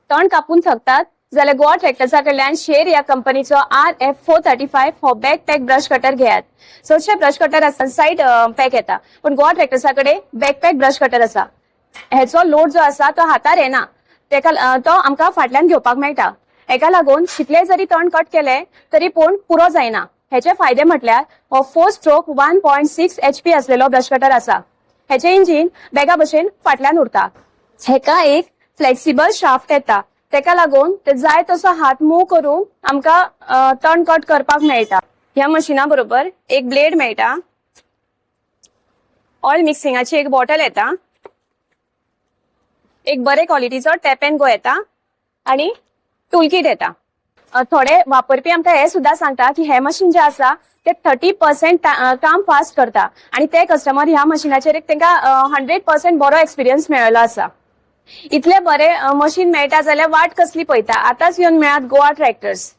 तण कापून थकतात जाल्यार गोवा ट्रॅक्टर्सा कडल्यान शेर या कंपनीचो RF435 हो बॅकपॅक ब्रश कटर घेयात. चडशे ब्रश कटर आसा साइड पॅक येता, पण गोवा ट्रॅक्टर्सा कडेन बॅकपॅक ब्रश कटर आसा. हेचो लोड जो आसा तो हातार येना, तो आमकां फाटल्यान घेवपाक मेळटा. हेका लागून कितले जरी तण कट केले तरी पूण पुरो जायना. हेचे फायदे म्हटल्यार हो 4 स्ट्रोक 1.6 HP असलेलो ब्रश कटर आसा. हेचे इंजिन बॅगा भशेन फाटल्यान उरता. हेका एक फ्लेक्सिबल शाफ्ट येता, तेका लागून ते जाय तसो हात मूव करून आमकां तण कट करपाक मेळटा. ह्या मशिना बरोबर एक ब्लेड मेळटा, ऑयल मिक्सिंगाची एक बॉटल येता, एक बरे क्वालिटीचो टॅप एंड गो येता आणि टूल किट येता. थोडे वापरपी आमकां हे सुद्धा सांगता की हे मशीन जे आसा ते 30% काम फास्ट करता आणि ते कस्टमर ह्या मशिनाचेर तांकां 100% बरो एक्सपिरियन्स मेळ्ळो आसा. इतले बरे मशीन मेळटा जाल्यार वाट कसली पळयता, आतांच येवन मेळात गोवा ट्रॅक्टर्स.